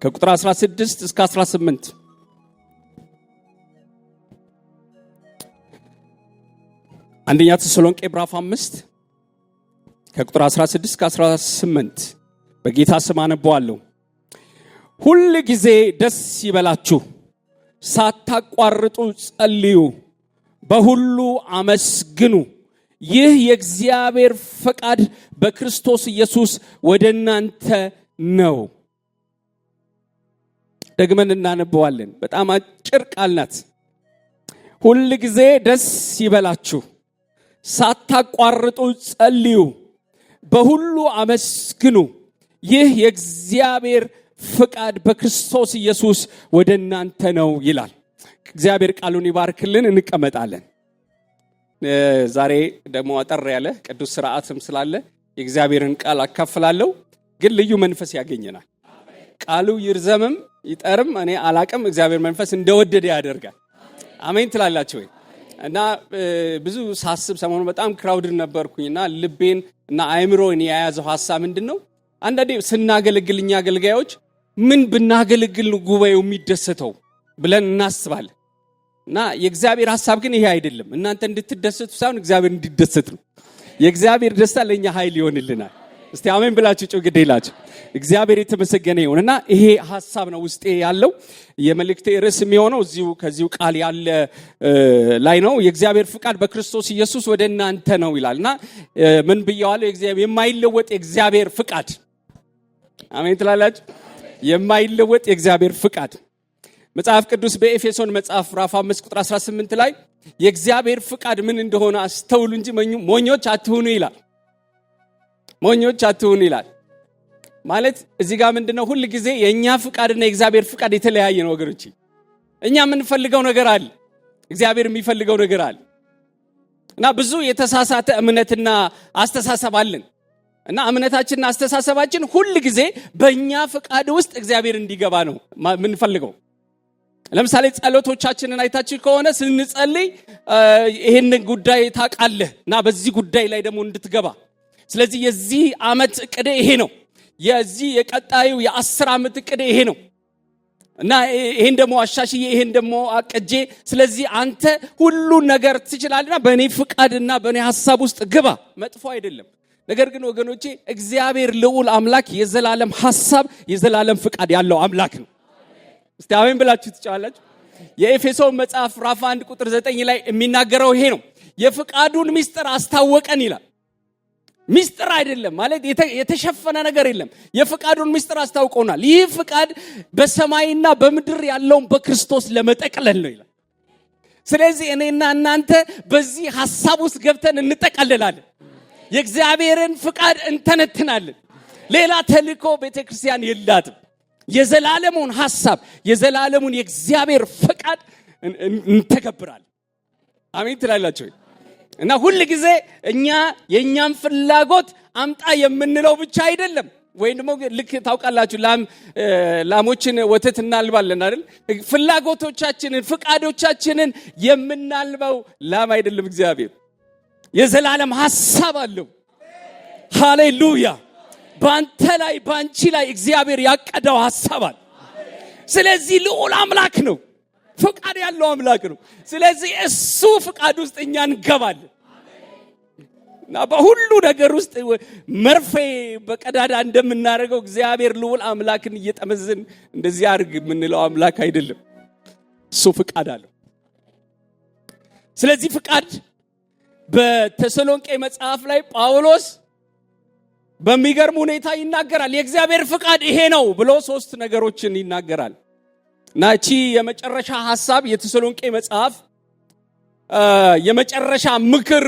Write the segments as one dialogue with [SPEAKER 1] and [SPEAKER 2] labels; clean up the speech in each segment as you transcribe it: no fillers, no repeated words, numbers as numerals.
[SPEAKER 1] ከቁጥር 16 እስከ 18 አንደኛ ተሰሎንቄ ምዕራፍ 5 ከቁጥር 16 እስከ 18 በጌታ ስም አነባዋለሁ። ሁል ጊዜ ደስ ይበላችሁ፣ ሳታቋርጡ ጸልዩ፣ በሁሉ አመስግኑ። ይህ የእግዚአብሔር ፈቃድ በክርስቶስ ኢየሱስ ወደ እናንተ ነው። ደግመን እናነባዋለን። በጣም አጭር ቃል ናት። ሁል ጊዜ ደስ ይበላችሁ፣ ሳታቋርጡ ጸልዩ፣ በሁሉ አመስግኑ። ይህ የእግዚአብሔር ፈቃድ በክርስቶስ ኢየሱስ ወደ እናንተ ነው ይላል። እግዚአብሔር ቃሉን ይባርክልን። እንቀመጣለን። ዛሬ ደግሞ አጠር ያለ ቅዱስ ሥርዓትም ስላለ የእግዚአብሔርን ቃል አካፍላለሁ፣ ግን ልዩ መንፈስ ያገኘናል። ቃሉ ይርዘምም ይጠርም እኔ አላቅም፣ እግዚአብሔር መንፈስ እንደወደደ ያደርጋል። አሜን ትላላችሁ ወይ? እና ብዙ ሳስብ ሰሞኑን በጣም ክራውድድ ነበርኩኝና ልቤን እና አእምሮን የያዘው ሐሳብ ምንድነው? አንዳንዴ ስናገለግል እኛ አገልጋዮች ምን ብናገለግል ጉባኤው የሚደሰተው ብለን እናስባለን። እና የእግዚአብሔር ሐሳብ ግን ይሄ አይደለም። እናንተ እንድትደሰቱ ሳይሆን እግዚአብሔር እንዲደሰት ነው። የእግዚአብሔር ደስታ ለኛ ኃይል ይሆንልናል። እስቲ አሜን ብላችሁ ጮክ ይላችሁ። እግዚአብሔር የተመሰገነ ይሁንና ይሄ ሐሳብ ነው ውስጤ ያለው። የመልእክቴ ርዕስ የሚሆነው ከዚሁ ቃል ያለ ላይ ነው። የእግዚአብሔር ፍቃድ በክርስቶስ ኢየሱስ ወደ እናንተ ነው ይላልና ምን ብየዋለሁ? የእግዚአብሔር የማይለወጥ የእግዚአብሔር ፍቃድ። አሜን ትላላችሁ? የማይለወጥ የእግዚአብሔር ፍቃድ። መጽሐፍ ቅዱስ በኤፌሶን መጽሐፍ ምዕራፍ 5 ቁጥር 18 ላይ የእግዚአብሔር ፍቃድ ምን እንደሆነ አስተውሉ እንጂ ሞኞች አትሁኑ ይላል። ሞኞች አትሁኑ ይላል። ማለት እዚህ ጋር ምንድነው? ሁሉ ጊዜ የኛ ፍቃድና የእግዚአብሔር ፍቃድ የተለያየ ነው ወገኖች። እኛ የምንፈልገው ነገር አለ፣ እግዚአብሔር የሚፈልገው ነገር አለ። እና ብዙ የተሳሳተ እምነትና አስተሳሰብ አለን። እና እምነታችንና አስተሳሰባችን ሁሉ ጊዜ በእኛ ፍቃድ ውስጥ እግዚአብሔር እንዲገባ ነው የምንፈልገው። ለምሳሌ ጸሎቶቻችንን አይታችሁ ከሆነ ስንጸልይ ይሄንን ጉዳይ ታውቃለህ እና በዚህ ጉዳይ ላይ ደግሞ እንድትገባ፣ ስለዚህ የዚህ ዓመት እቅድ ይሄ ነው፣ የዚህ የቀጣዩ የ10 ዓመት እቅድ ይሄ ነው እና ይሄን ደግሞ አሻሽዬ ይሄን ደግሞ አቀጄ፣ ስለዚህ አንተ ሁሉ ነገር ትችላለና በእኔ ፍቃድና በእኔ ሐሳብ ውስጥ ግባ። መጥፎ አይደለም። ነገር ግን ወገኖቼ እግዚአብሔር ልዑል አምላክ የዘላለም ሐሳብ የዘላለም ፍቃድ ያለው አምላክ ነው። እስቲ አሜን ብላችሁ ትጫዋላችሁ። የኤፌሶን መጽሐፍ ምዕራፍ 1 ቁጥር 9 ላይ የሚናገረው ይሄ ነው። የፍቃዱን ምስጢር አስታወቀን ይላል። ምስጢር አይደለም ማለት የተሸፈነ ነገር የለም። የፍቃዱን ምስጢር አስታውቀውናል። ይህ ፍቃድ በሰማይና በምድር ያለውን በክርስቶስ ለመጠቅለል ነው ይላል። ስለዚህ እኔና እናንተ በዚህ ሐሳብ ውስጥ ገብተን እንጠቀለላለን። የእግዚአብሔርን ፍቃድ እንተነትናለን። ሌላ ተልእኮ ቤተክርስቲያን የላትም። የዘላለሙን ሐሳብ የዘላለሙን የእግዚአብሔር ፍቃድ እንተገብራለን። አሜን ትላላችሁ? እና ሁሉ ጊዜ እኛ የኛም ፍላጎት አምጣ የምንለው ብቻ አይደለም። ወይ ደግሞ ልክ ታውቃላችሁ ላሞችን ወተት እናልባለን አይደል? ፍላጎቶቻችንን ፍቃዶቻችንን የምናልበው ላም አይደለም። እግዚአብሔር የዘላለም ሐሳብ አለው። ሃሌሉያ! ባንተ ላይ ባንቺ ላይ እግዚአብሔር ያቀደው ሐሳብ አለ። ስለዚህ ልዑል አምላክ ነው፣ ፍቃድ ያለው አምላክ ነው። ስለዚህ እሱ ፍቃድ ውስጥ እኛ እንገባለን እና በሁሉ ነገር ውስጥ መርፌ በቀዳዳ እንደምናደርገው እግዚአብሔር ልዑል አምላክን እየጠመዝን እንደዚህ አድርግ የምንለው አምላክ አይደለም። እሱ ፍቃድ አለው። ስለዚህ ፍቃድ በተሰሎንቄ መጽሐፍ ላይ ጳውሎስ በሚገርም ሁኔታ ይናገራል። የእግዚአብሔር ፍቃድ ይሄ ነው ብሎ 3 ነገሮችን ይናገራል። ናቺ የመጨረሻ ሐሳብ የተሰሎንቄ መጽሐፍ የመጨረሻ ምክር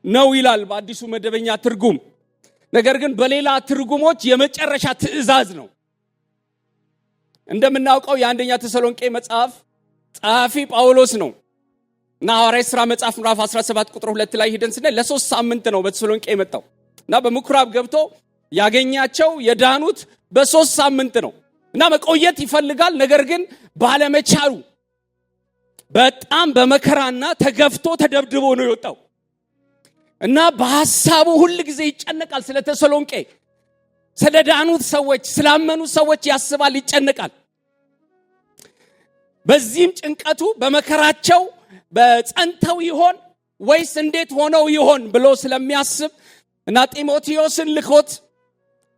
[SPEAKER 1] ነው ይላል በአዲሱ መደበኛ ትርጉም። ነገር ግን በሌላ ትርጉሞች የመጨረሻ ትእዛዝ ነው። እንደምናውቀው የአንደኛ ተሰሎንቄ መጽሐፍ ጸሐፊ ጳውሎስ ነው እና ሐዋርያት ሥራ መጽሐፍ ምዕራፍ 17 ቁጥር 2 ላይ ሄደን ስናይ ለ3 ሳምንት ነው በተሰሎንቄ የመጣው እና በምኩራብ ገብቶ ያገኛቸው የዳኑት በ3 ሳምንት ነው እና መቆየት ይፈልጋል። ነገር ግን ባለመቻሉ በጣም በመከራና ተገፍቶ ተደብድቦ ነው የወጣው እና በሐሳቡ ሁሉ ጊዜ ይጨነቃል ስለ ተሰሎንቄ ስለዳኑት ሰዎች ስላመኑት ሰዎች ያስባል፣ ይጨነቃል። በዚህም ጭንቀቱ በመከራቸው በጸንተው ይሆን ወይስ እንዴት ሆነው ይሆን ብሎ ስለሚያስብ እና ጢሞቴዎስን ልኮት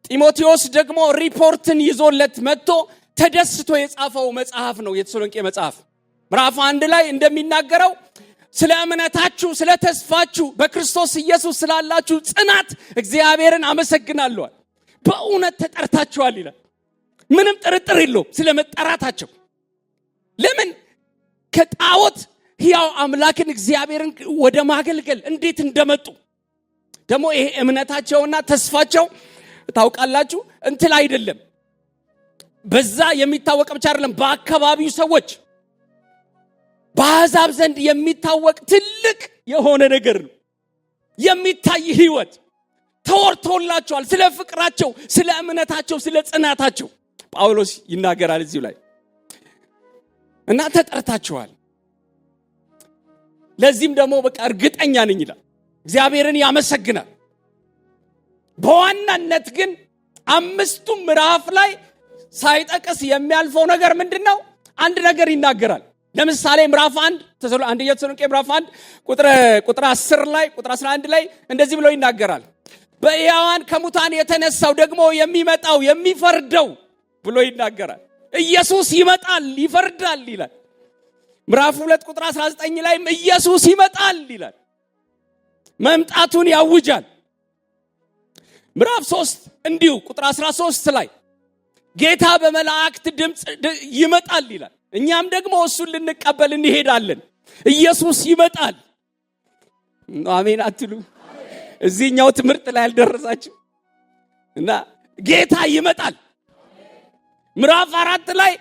[SPEAKER 1] ጢሞቴዎስ ደግሞ ሪፖርትን ይዞለት መጥቶ ተደስቶ የጻፈው መጽሐፍ ነው የተሰሎንቄ መጽሐፍ። ምዕራፍ 1 ላይ እንደሚናገረው ስለ እምነታችሁ ስለ ተስፋችሁ በክርስቶስ ኢየሱስ ስላላችሁ ጽናት እግዚአብሔርን አመሰግናለሁ። በእውነት ተጠርታችኋል ይላል። ምንም ጥርጥር የለውም ስለ መጠራታቸው። ለምን ከጣዖት ሕያው አምላክን እግዚአብሔርን ወደ ማገልገል እንዴት እንደመጡ ደግሞ ይሄ እምነታቸውና ተስፋቸው ታውቃላችሁ እንትን አይደለም። በዛ የሚታወቅ ብቻ አይደለም፣ በአካባቢው ሰዎች በአሕዛብ ዘንድ የሚታወቅ ትልቅ የሆነ ነገር ነው። የሚታይ ህይወት ተወርቶላቸዋል። ስለ ፍቅራቸው፣ ስለ እምነታቸው፣ ስለ ጽናታቸው ጳውሎስ ይናገራል እዚሁ ላይ እና ተጠርታችኋል። ለዚህም ደግሞ በቃ እርግጠኛ ነኝ ይላል፣ እግዚአብሔርን ያመሰግናል። በዋናነት ግን 5ቱ ምዕራፍ ላይ ሳይጠቅስ የሚያልፈው ነገር ምንድነው? አንድ ነገር ይናገራል። ለምሳሌ ምዕራፍ 1 አንደኛ ተሰሎንቄ ምዕራፍ 1 ቁጥር 10 ላይ ቁጥር 11 ላይ እንደዚህ ብሎ ይናገራል። በሕያዋን ከሙታን የተነሳው ደግሞ የሚመጣው የሚፈርደው ብሎ ይናገራል። ኢየሱስ ይመጣል ይፈርዳል ይላል። ምዕራፍ 2 ቁጥር 19 ላይም ኢየሱስ ይመጣል ይላል፣ መምጣቱን ያውጃል። ምዕራፍ 3 እንዲሁ ቁጥር 13 ላይ ጌታ በመላእክት ድምፅ ይመጣል ይላል። እኛም ደግሞ እሱን ልንቀበል እንሄዳለን። ኢየሱስ ይመጣል። አሜን አትሉ? እዚህኛው ትምህርት ላይ አልደረሳችሁ እና ጌታ ይመጣል። ምዕራፍ 4 ላይ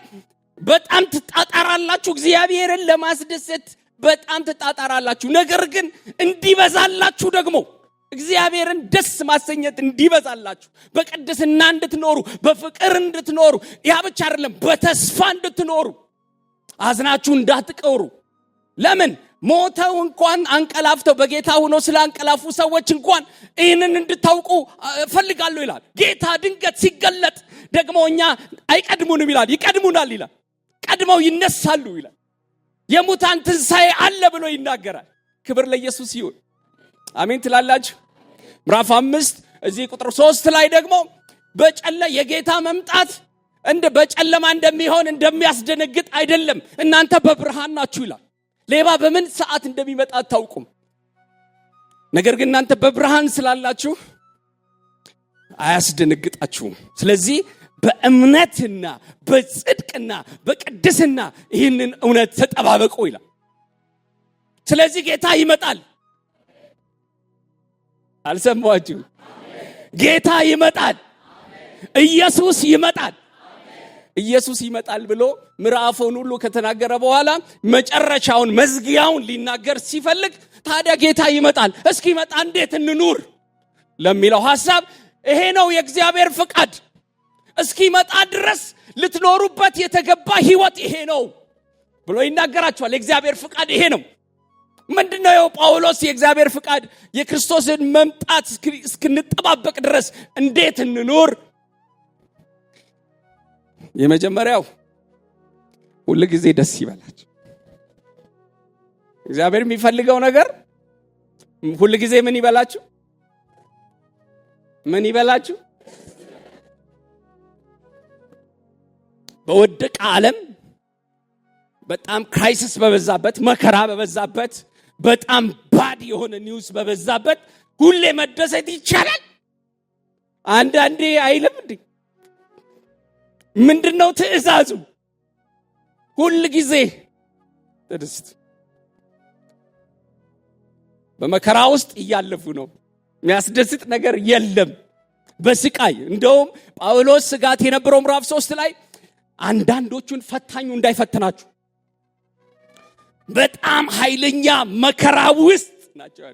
[SPEAKER 1] በጣም ትጣጣራላችሁ፣ እግዚአብሔርን ለማስደሰት በጣም ትጣጣራላችሁ። ነገር ግን እንዲበዛላችሁ ደግሞ እግዚአብሔርን ደስ ማሰኘት እንዲበዛላችሁ በቅድስና እንድትኖሩ በፍቅር እንድትኖሩ፣ ያ ብቻ አይደለም በተስፋ እንድትኖሩ፣ አዝናችሁ እንዳትቀሩ። ለምን ሞተው እንኳን አንቀላፍተው በጌታ ሆነው ስላንቀላፉ ሰዎች እንኳን ይህንን እንድታውቁ ፈልጋለሁ ይላል። ጌታ ድንገት ሲገለጥ ደግሞ እኛ አይቀድሙንም ይላል፣ ይቀድሙናል ይላል። ቀድመው ይነሳሉ ይላል። የሙታን ትንሣኤ አለ ብሎ ይናገራል። ክብር ለኢየሱስ ይሁን። አሜን ትላላችሁ? ምዕራፍ 5 እዚህ ቁጥር 3 ላይ ደግሞ የጌታ መምጣት እንደ በጨለማ እንደሚሆን እንደሚያስደነግጥ አይደለም፣ እናንተ በብርሃን ናችሁ ይላል። ሌባ በምን ሰዓት እንደሚመጣ አታውቁም። ነገር ግን እናንተ በብርሃን ስላላችሁ አያስደነግጣችሁም። ስለዚህ በእምነትና በጽድቅና በቅድስና ይህንን እውነት ተጠባበቁ ይላል። ስለዚህ ጌታ ይመጣል። አልሰማችሁ? ጌታ ይመጣል። ኢየሱስ ይመጣል። ኢየሱስ ይመጣል ብሎ ምዕራፉን ሁሉ ከተናገረ በኋላ መጨረሻውን መዝጊያውን ሊናገር ሲፈልግ ታዲያ ጌታ ይመጣል፣ እስኪ መጣ እንዴት እንኑር ለሚለው ሐሳብ ይሄ ነው የእግዚአብሔር ፍቃድ። እስኪ መጣ ድረስ ልትኖሩበት የተገባ ህይወት ይሄ ነው ብሎ ይናገራቸዋል። የእግዚአብሔር ፍቃድ ይሄ ነው። ምንድነው ጳውሎስ የእግዚአብሔር ፍቃድ? የክርስቶስን መምጣት እስክንጠባበቅ ድረስ እንዴት እንኑር? የመጀመሪያው ሁሉ ጊዜ ደስ ይበላችሁ። እግዚአብሔር የሚፈልገው ነገር ሁሉ ጊዜ ምን ይበላችሁ? ምን ይበላችሁ? በወደቀ ዓለም በጣም ክራይሲስ በበዛበት፣ መከራ በበዛበት፣ በጣም ባድ የሆነ ኒውስ በበዛበት ሁሌ መደሰት ይቻላል? አንዳንዴ አይልም እንዴ? ምንድነው ትእዛዙ? ሁሉ ጊዜ ተደስቱ። በመከራ ውስጥ እያለፉ ነው። የሚያስደስት ነገር የለም። በስቃይ እንደውም ጳውሎስ ስጋት የነበረው ምዕራፍ 3 ላይ አንዳንዶቹን ፈታኙ እንዳይፈትናችሁ በጣም ኃይለኛ መከራ ውስጥ ናቸው።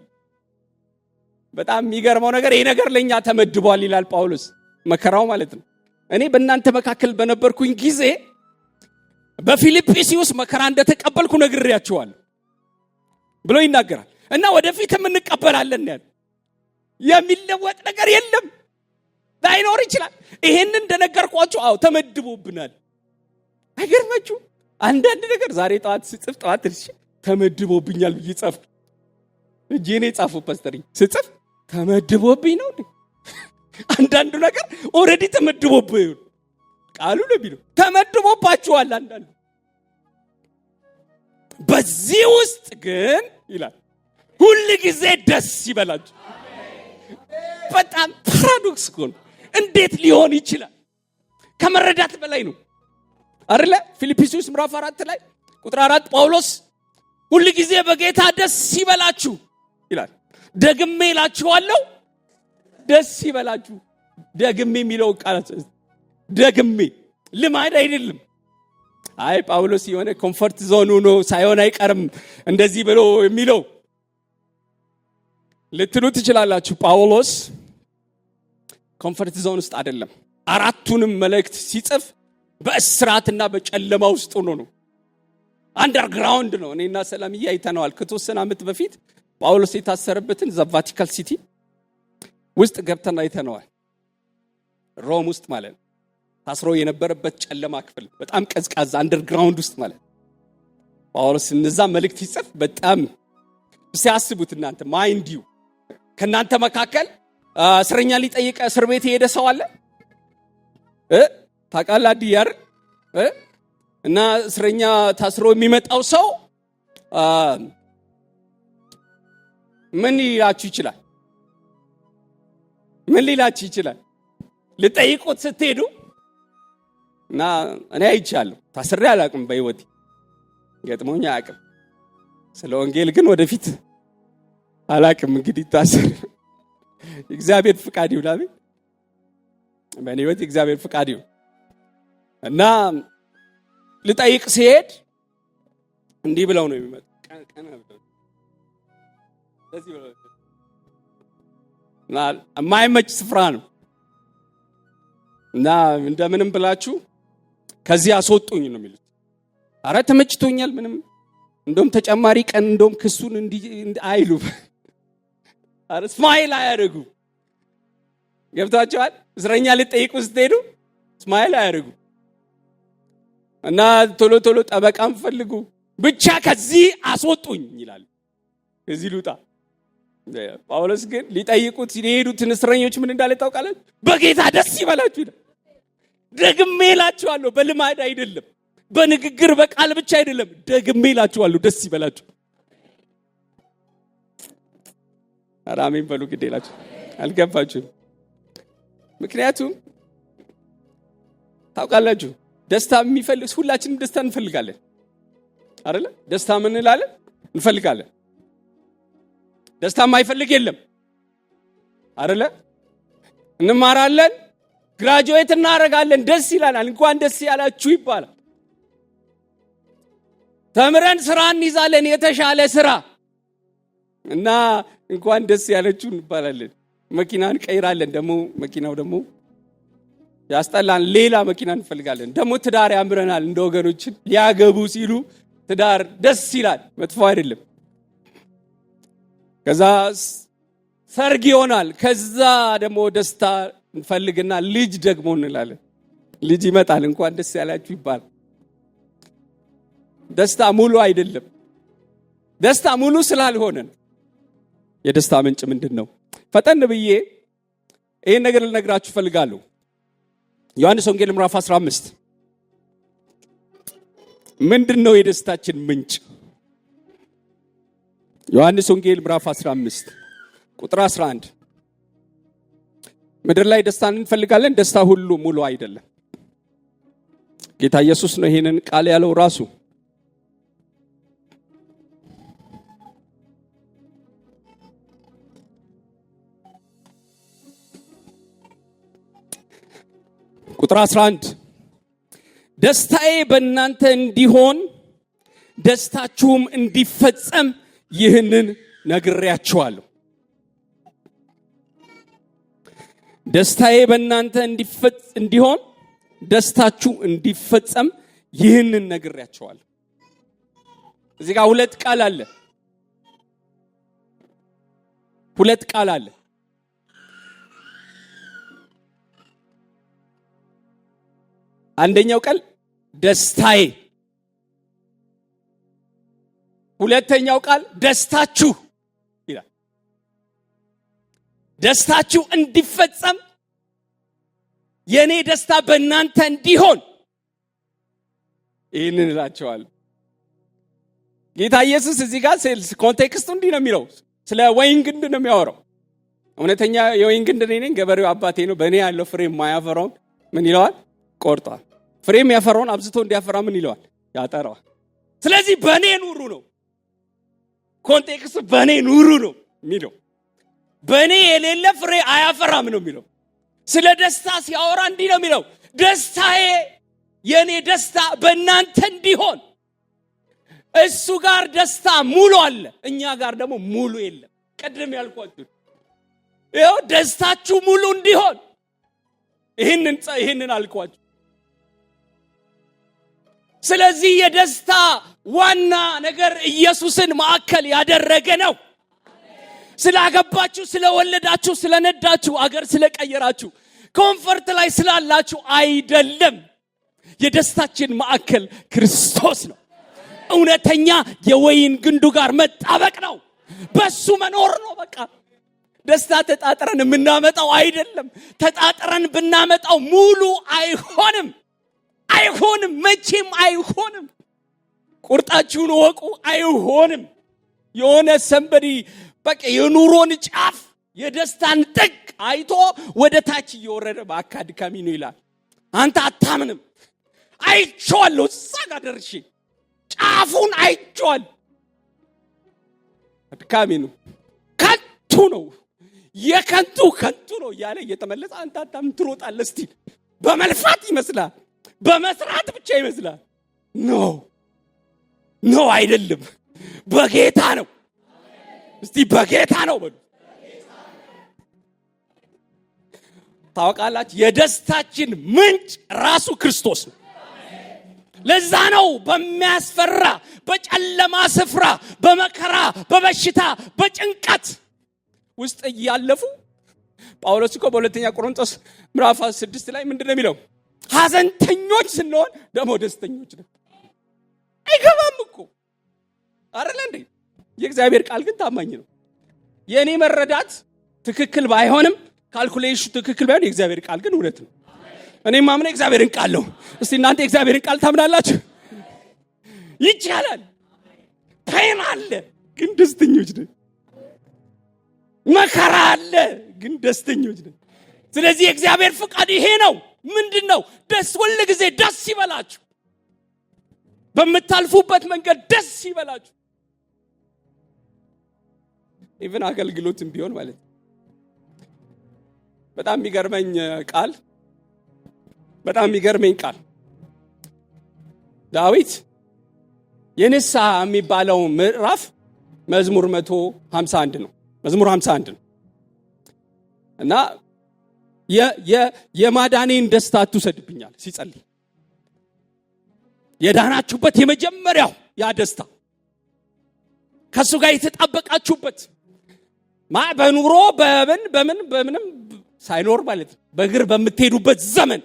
[SPEAKER 1] በጣም የሚገርመው ነገር ይሄ ነገር ለኛ ተመድቧል ይላል ጳውሎስ። መከራው ማለት ነው። እኔ በእናንተ መካከል በነበርኩኝ ጊዜ በፊልጵስዩስ መከራ እንደተቀበልኩ ነግሬያችኋለሁ ብሎ ይናገራል። እና ወደፊትም እንቀበላለን ያለ የሚለወጥ ነገር የለም። ላይኖር ይችላል። ይሄንን እንደነገርኳችሁ ተመድቦብናል። አይገርማችሁ? አንዳንድ ነገር ዛሬ ጠዋት ስጽፍ ጠዋት ተመድቦብኛል ብዬ ጻፍኩ። እጄኔ ጻፉ ፓስተር ስጽፍ ተመድቦብኝ ነው። አንዳንዱ ነገር ኦሬዲ ተመድቦብኝ ቃሉ ለቢሉ ተመድቦባችኋል። አንዳንዱ በዚህ ውስጥ ግን ይላል ሁሉ ጊዜ ደስ ይበላችሁ። በጣም ፓራዶክስ ነው። እንዴት ሊሆን ይችላል? ከመረዳት በላይ ነው አይደለ? ፊልጵስዩስ ምዕራፍ 4 ላይ ቁጥር 4 ጳውሎስ ሁሉ ጊዜ በጌታ ደስ ይበላችሁ ይላል። ደግሜ እላችኋለሁ ደስ ይበላችሁ። ደግሜ የሚለው ቃል ደግሜ ልማድ አይደለም። አይ ጳውሎስ የሆነ ኮምፎርት ዞን ሆኖ ሳይሆን አይቀርም እንደዚህ ብሎ የሚለው ልትሉ ትችላላችሁ። ጳውሎስ ኮምፎርት ዞን ውስጥ አይደለም። አራቱንም መልእክት ሲጽፍ በእስራትና በጨለማ ውስጥ ሆኖ ነው። አንደርግራውንድ ነው። እኔና ሰላምዬ አይተነዋል። ከተወሰነ ዓመት በፊት ጳውሎስ የታሰረበትን ቫቲካን ሲቲ ውስጥ ገብተን አይተነዋል። ሮም ውስጥ ማለት ነው። ታስሮ የነበረበት ጨለማ ክፍል በጣም ቀዝቃዛ አንደርግራውንድ ውስጥ ማለት ነው። ጳውሎስ እነዛ መልእክት ሲጽፍ በጣም ሲያስቡት እናንተ ማይንድ ዩ ከናንተ መካከል እስረኛ ሊጠይቅ እስር ቤት የሄደ ሰው አለ ታውቃለህ? አዲያር እና እስረኛ ታስሮ የሚመጣው ሰው ምን ሊላችሁ ይችላል? ምን ሊላችሁ ይችላል? ልጠይቁት ስትሄዱ እና እኔ አይቻለሁ። ታስሬ አላውቅም፣ በህይወቴ ገጥሞኝ አያውቅም። ስለ ወንጌል ግን ወደፊት አላውቅም። እንግዲህ ታስሬ እግዚአብሔር ፍቃድ ይሁን። አሜን። በእኔ ህይወት እግዚአብሔር ፍቃድ ይሁን እና ልጠይቅ ሲሄድ እንዲህ ብለው ነው የሚመጣ ቀና ብለው ለዚህ ብለው እና የማይመች ስፍራ ነው እና እንደምንም ብላችሁ ከዚህ አስወጡኝ ነው የሚሉት። አረ ተመችቶኛል ምንም እንደውም ተጨማሪ ቀን እንደውም ክሱን አይሉ አረ ስማይል አያደርጉ። ገብታችኋል? እስረኛ ልጠይቁ ስትሄዱ ስማይል አያደርጉ እና ቶሎ ቶሎ ጠበቃም ፈልጉ ብቻ ከዚህ አስወጡኝ ይላል። ከዚህ ልውጣ። ጳውሎስ ግን ሊጠይቁት የሄዱትን እስረኞች ምን እንዳለ ታውቃለህ? በጌታ ደስ ይበላችሁ ይላል። ደግሜ እላችኋለሁ፣ በልማድ አይደለም፣ በንግግር በቃል ብቻ አይደለም፣ ደግሜ እላችኋለሁ ደስ ይበላችሁ። አራሜን በሉ ግድ ይላችሁ። አልገባችሁም? ምክንያቱም ታውቃላችሁ ደስታ የሚፈልግ ሁላችንም ደስታ እንፈልጋለን አይደለ? ደስታ ምን እንላለን? እንፈልጋለን። ደስታ የማይፈልግ የለም አይደለ? እንማራለን፣ ግራጁዌት እናደርጋለን፣ ደስ ይላል። እንኳን ደስ ያላችሁ ይባላል። ተምረን ስራ እንይዛለን፣ የተሻለ ስራ እና እንኳን ደስ ያላችሁ እንባላለን። መኪና እንቀይራለን፣ ደግሞ መኪናው ደግሞ ያስጠላን፣ ሌላ መኪና እንፈልጋለን። ደግሞ ትዳር ያምረናል። እንደ ወገኖችን ሊያገቡ ሲሉ ትዳር ደስ ይላል፣ መጥፎ አይደለም። ከዛ ሰርግ ይሆናል። ከዛ ደግሞ ደስታ እንፈልግና ልጅ ደግሞ እንላለን። ልጅ ይመጣል፣ እንኳን ደስ ያላችሁ ይባላል። ደስታ ሙሉ አይደለም። ደስታ ሙሉ ስላልሆነ የደስታ ምንጭ ምንድን ነው? ፈጠን ብዬ ይሄን ነገር ልነግራችሁ ፈልጋለሁ። ዮሐንስ ወንጌል ምዕራፍ 15 ምንድነው የደስታችን ምንጭ? ዮሐንስ ወንጌል ምዕራፍ 15 ቁጥር 11 ምድር ላይ ደስታን እንፈልጋለን፣ ደስታ ሁሉ ሙሉ አይደለም። ጌታ ኢየሱስ ነው ይሄንን ቃል ያለው ራሱ። ቁጥር 11 ደስታዬ በእናንተ እንዲሆን ደስታችሁም እንዲፈጸም ይህንን ነግሬያችኋለሁ። ደስታዬ በእናንተ እንዲሆን ደስታችሁ እንዲፈጸም ይህንን ነግሬያችኋለሁ። እዚህ ጋር ሁለት ቃል አለ። ሁለት ቃል አለ። አንደኛው ቃል ደስታዬ፣ ሁለተኛው ቃል ደስታችሁ ይላል። ደስታችሁ እንዲፈጸም የኔ ደስታ በእናንተ እንዲሆን ይህንን እላቸዋለሁ። ጌታ ኢየሱስ እዚህ ጋር ኮንቴክስቱ እንዲህ ነው የሚለው፣ ስለ ወይን ግንድ ነው የሚያወራው። እውነተኛ የወይን ግንድ እኔ ነኝ፣ ገበሬው አባቴ ነው። በእኔ ያለው ፍሬ የማያፈራውን ምን ይለዋል? ቆርጧል። ፍሬ የሚያፈራውን አብዝቶ እንዲያፈራ ምን ይለዋል? ያጠራዋል። ስለዚህ በእኔ ኑሩ ነው ኮንቴክስቱ። በእኔ ኑሩ ነው የሚለው። በእኔ የሌለ ፍሬ አያፈራም ነው የሚለው። ስለ ደስታ ሲያወራ እንዲህ ነው የሚለው፣ ደስታዬ፣ የኔ ደስታ በእናንተ እንዲሆን። እሱ ጋር ደስታ ሙሉ አለ፣ እኛ ጋር ደግሞ ሙሉ የለም። ቀድም ያልኳችሁ ይኸው ደስታችሁ ሙሉ እንዲሆን ይህንን አልኳችሁ። ስለዚህ የደስታ ዋና ነገር ኢየሱስን ማዕከል ያደረገ ነው። ስላገባችሁ፣ ስለወለዳችሁ፣ ስለነዳችሁ፣ አገር ስለቀየራችሁ፣ ኮንፈርት ላይ ስላላችሁ አይደለም። የደስታችን ማዕከል ክርስቶስ ነው። እውነተኛ የወይን ግንዱ ጋር መጣበቅ ነው፣ በሱ መኖር ነው። በቃ ደስታ ተጣጥረን የምናመጣው አይደለም። ተጣጥረን ብናመጣው ሙሉ አይሆንም፣ መቼም አይሆንም። ቁርጣችሁን ወቁ፣ አይሆንም። የሆነ ሰንበዲ በቃ የኑሮን ጫፍ የደስታን ጥግ አይቶ ወደ ታች እየወረደ በአካድካሚ ነው ይላል። አንተ አታምንም። አይቼዋለሁ፣ እዛ ጋር ደርሼ ጫፉን አይቼዋለሁ። አድካሚ ነው፣ ከንቱ ነው፣ የከንቱ ነው እያለ እየተመለሰ አንተ አታምን ትሮጣለህ። እስቲ በመልፋት ይመስላል፣ በመስራት ብቻ ይመስላል። ኖ አይደለም፣ በጌታ ነው። እስቲ በጌታ ነው በሉ። ታውቃላችሁ፣ የደስታችን ምንጭ ራሱ ክርስቶስ ነው። ለዛ ነው በሚያስፈራ በጨለማ ስፍራ፣ በመከራ፣ በበሽታ፣ በጭንቀት ውስጥ እያለፉ ጳውሎስ እኮ በሁለተኛ ቆሮንቶስ ምዕራፍ 6 ላይ ምንድነው የሚለው? ሐዘንተኞች ስንሆን ደግሞ ደስተኞች ነን። አይገባም እኮ አይደል እንዴ? የእግዚአብሔር ቃል ግን ታማኝ ነው። የኔ መረዳት ትክክል ባይሆንም፣ ካልኩሌሽኑ ትክክል ባይሆን፣ የእግዚአብሔር ቃል ግን እውነት ነው። እኔም ማምነው እግዚአብሔርን ቃል ነው። እስቲ እናንተ የእግዚአብሔርን ቃል ታምናላችሁ? ይቻላል። ፔን አለ ግን ደስተኞች ነን። መከራ አለ ግን ደስተኞች ነን። ስለዚህ የእግዚአብሔር ፍቃድ ይሄ ነው። ምንድነው? ሁል ጊዜ ደስ ይበላችሁ፣ በምታልፉበት መንገድ ደስ ይበላችሁ። ኢቭን አገልግሎትም ቢሆን ማለት ነው። በጣም የሚገርመኝ ቃል ዳዊት የንስሐ የሚባለው ምዕራፍ መዝሙር 151 ነው። መዝሙር 51 ነው እና የማዳኔን ደስታ አትውሰድብኛል ሲጸልይ፣ የዳናችሁበት የመጀመሪያው ያ ደስታ ከሱ ጋር የተጣበቃችሁበት በኑሮ በምንም ሳይኖር ማለት ነው፣ በእግር በምትሄዱበት ዘመን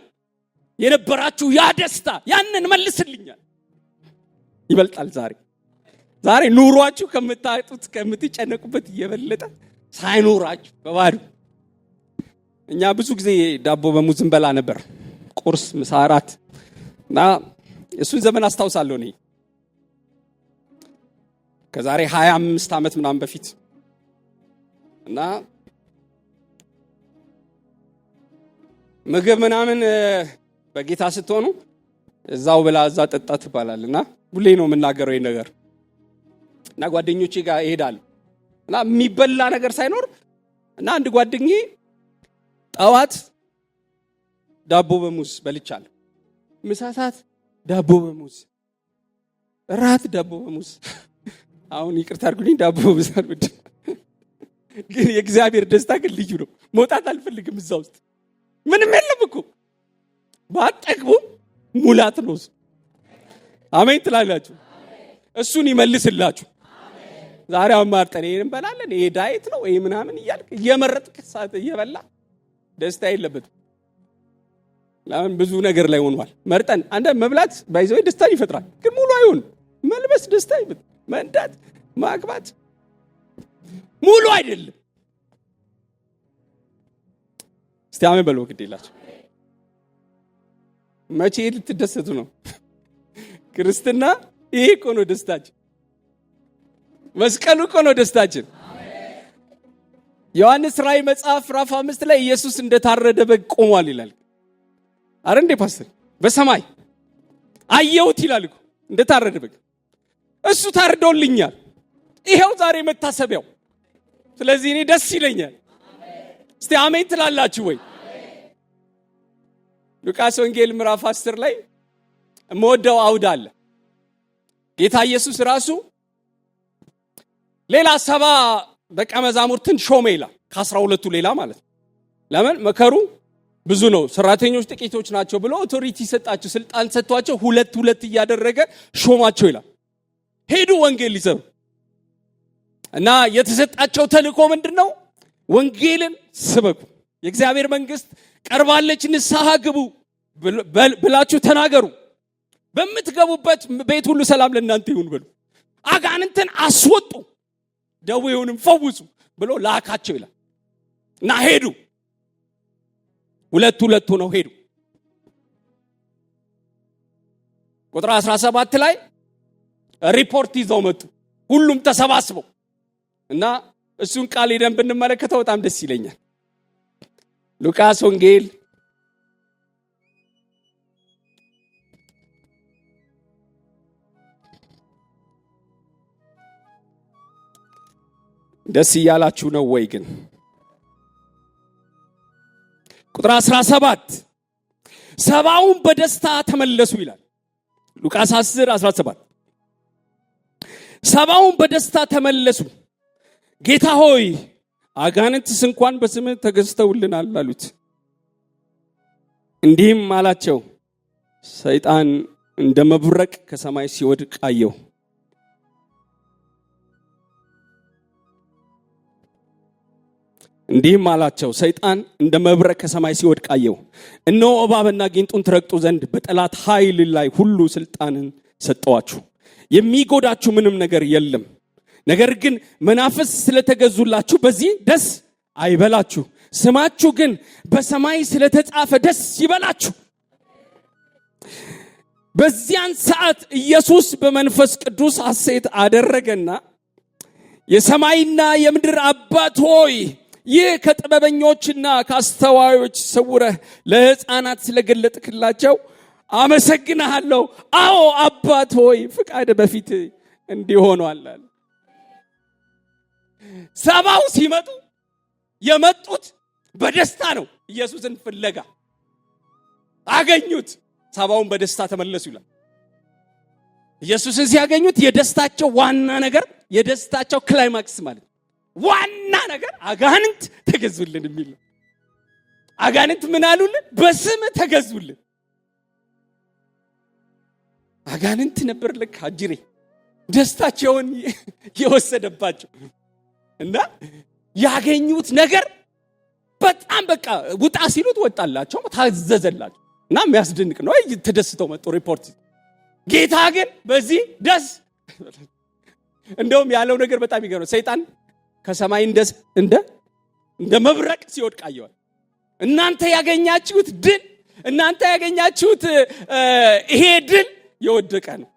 [SPEAKER 1] የነበራችሁ ያ ደስታ፣ ያንን መልስልኛል። ይበልጣል ዛሬ ኑሯችሁ ከምታጡት ከምትጨነቁበት እየበለጠ ሳይኖራችሁ በባዶ። እኛ ብዙ ጊዜ ዳቦ በሙዝ እንበላ ነበር፣ ቁርስ፣ ምሳ፣ እራት እና እሱን ዘመን አስታውሳለሁ እኔ ከዛሬ 25 ዓመት ምናምን በፊት እና ምግብ ምናምን በጌታ ስትሆኑ እዛው ብላ እዛ ጠጣ ትባላልና ሁሌ ነው የምናገረው ይሄን ነገር እና ጓደኞቼ ጋር እሄዳለሁ እና የሚበላ ነገር ሳይኖር እና አንድ ጓደኛዬ ጠዋት ዳቦ በሙዝ በልቻለሁ፣ ምሳ ሰዓት ዳቦ በሙዝ፣ እራት ዳቦ በሙዝ። አሁን ይቅርታ አድርጉልኝ ዳቦ በሙዝ አልወድም፣ ግን የእግዚአብሔር ደስታ ግን ልዩ ነው። መውጣት አልፈልግም እዛ ውስጥ ምንም የለም እኮ ባጠግቡ ሙላት ነው። አሜን ትላላችሁ? እሱን ይመልስላችሁ። ዛሬ አማርጠን ይሄን እንበላለን፣ ይሄ ዳይት ነው ይሄ ምናምን እያልክ እየመረጥክ ሰዓት እየበላ ደስታ የለበትም። ለምን ብዙ ነገር ላይ ሆኗል። መርጠን አንደ መብላት ባይዘው ደስታን ይፈጥራል፣ ግን ሙሉ አይሆን። መልበስ ደስታ ይፈጥራል፣ መንዳት ማግባት ሙሉ አይደለም። እስቲ አሜን በሉ። ግዴላችሁ መቼ ልትደሰቱ ነው? ክርስትና ይሄ እኮ ነው ደስታችን። መስቀሉ እኮ ነው ደስታችን። ዮሐንስ ራእይ መጽሐፍ ምዕራፍ 5 ላይ ኢየሱስ እንደታረደ በግ ቆሟል ይላል። አረ እንዴ ፓስተር በሰማይ አየሁት ይላል እኮ እንደታረደ በግ። እሱ ታርዶልኛል። ይሄው ዛሬ መታሰቢያው። ስለዚህ እኔ ደስ ይለኛል። እስቲ አሜን ትላላችሁ ወይ? ሉቃስ ወንጌል ምዕራፍ 10 ላይ የምወደው አውድ አለ። ጌታ ኢየሱስ ራሱ ሌላ 70 ደቀ መዛሙርትን ሾመ ይላል፣ ከ12ቱ ሌላ ማለት ነው። ለምን? መከሩ ብዙ ነው፣ ሰራተኞች ጥቂቶች ናቸው ብሎ ኦቶሪቲ ሰጣቸው፣ ስልጣን ሰጥቷቸው ሁለት ሁለት እያደረገ ሾማቸው ይላል። ሄዱ ወንጌል ሊሰሩ እና የተሰጣቸው ተልእኮ ምንድነው? ወንጌልን ስበኩ፣ የእግዚአብሔር መንግስት ቀርባለች፣ ንስሐ ግቡ ብላችሁ ተናገሩ፣ በምትገቡበት ቤት ሁሉ ሰላም ለእናንተ ይሁን በሉ፣ አጋንንትን አስወጡ፣ ደዌውንም ፈውሱ ብሎ ላካቸው ይላል። እና ሄዱ፣ ሁለት ሁለት ሆነው ሄዱ። ቁጥር 17 ላይ ሪፖርት ይዘው መጡ፣ ሁሉም ተሰባስበው እና እሱን ቃል ሄደን ብንመለከተው በጣም ደስ ይለኛል። ሉቃስ ወንጌል ደስ እያላችሁ ነው ወይ? ግን ቁጥር 17 70ውን በደስታ ተመለሱ ይላል። ሉቃስ 10:17 70ውን በደስታ ተመለሱ፣ ጌታ ሆይ አጋንንትስ እንኳን በስምህ ተገዝተውልናል አሉት። እንዲህም አላቸው፣ ሰይጣን እንደ መብረቅ ከሰማይ ሲወድቅ አየሁ። እንዲህም አላቸው፣ ሰይጣን እንደ መብረቅ ከሰማይ ሲወድቅ አየሁ። እነሆ እባብና ጊንጡን ትረግጡ ዘንድ በጠላት ኃይል ላይ ሁሉ ስልጣንን ሰጠዋችሁ፣ የሚጎዳችሁ ምንም ነገር የለም። ነገር ግን መናፍስት ስለተገዙላችሁ በዚህ ደስ አይበላችሁ፣ ስማችሁ ግን በሰማይ ስለተጻፈ ደስ ይበላችሁ። በዚያን ሰዓት ኢየሱስ በመንፈስ ቅዱስ ሐሴት አደረገና የሰማይና የምድር አባት ሆይ ይህ ከጥበበኞችና ከአስተዋዮች ሰውረህ ለሕፃናት ስለገለጥክላቸው አመሰግንሃለሁ። አዎ አባት ሆይ ፍቃድ በፊት እንዲሆኗል አለ። 70 ሲመጡ የመጡት በደስታ ነው። ኢየሱስን ፍለጋ አገኙት። 70ውን በደስታ ተመለሱ ይላል። ኢየሱስን ሲያገኙት የደስታቸው ዋና ነገር፣ የደስታቸው ክላይማክስ ማለት ዋና ነገር አጋንንት ተገዙልን የሚል ነው። አጋንንት ምን አሉልን? በስም ተገዙልን። አጋንንት ነበር ልክ አጅሬ ደስታቸውን የወሰደባቸው እና ያገኙት ነገር በጣም በቃ ውጣ ሲሉት ወጣላቸው፣ ታዘዘላቸው እና የሚያስደንቅ ነው። ተደስተው መጡ ሪፖርት። ጌታ ግን በዚህ ደስ እንደውም ያለው ነገር በጣም ይገርማል። ሰይጣን ከሰማይ እንደ መብረቅ ሲወድቅ አየዋል። እናንተ ያገኛችሁት ድል፣ እናንተ ያገኛችሁት ይሄ ድል የወደቀ ነው።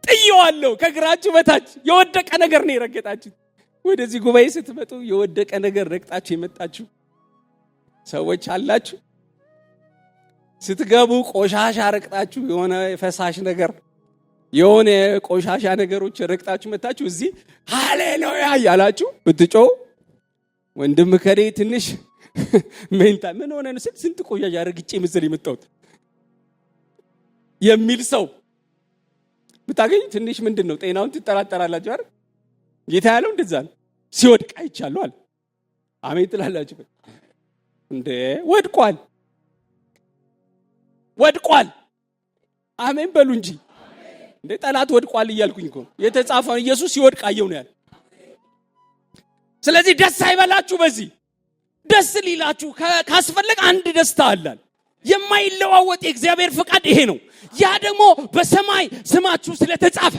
[SPEAKER 1] ጥየዋለሁ፣ ከግራችሁ በታች የወደቀ ነገር ነው የረገጣችሁት። ወደዚህ ጉባኤ ስትመጡ የወደቀ ነገር ረግጣችሁ የመጣችሁ ሰዎች አላችሁ። ስትገቡ ቆሻሻ ረግጣችሁ የሆነ ፈሳሽ ነገር የሆነ ቆሻሻ ነገሮች ረግጣችሁ መጣችሁ። እዚህ ሃሌሉያ ያላችሁ ብትጮው ወንድም ከሬ ትንሽ ሜንታ ምን ሆነ ነው ስንት ቆሻሻ ረግጬ ምስል የመጣሁት የሚል ሰው ብታገኝ ትንሽ ምንድነው ጤናውን ትጠራጠራላችሁ አይደል? ጌታ ያለው እንደዛ ነው። ሲወድቅ አይቻለሁ አለ። አሜን ትላላችሁ እንዴ? ወድቋል። አሜን በሉ እንጂ እንዴ ጠላት ወድቋል እያልኩኝ እኮ የተጻፈው ኢየሱስ ሲወድቅ አየው ነው ያለ። ስለዚህ ደስ አይበላችሁ በዚህ ደስ ሊላችሁ ካስፈለገ አንድ ደስታ አለን። የማይለዋወጥ የእግዚአብሔር ፍቃድ ይሄ ነው። ያ ደግሞ በሰማይ ስማችሁ ስለተጻፈ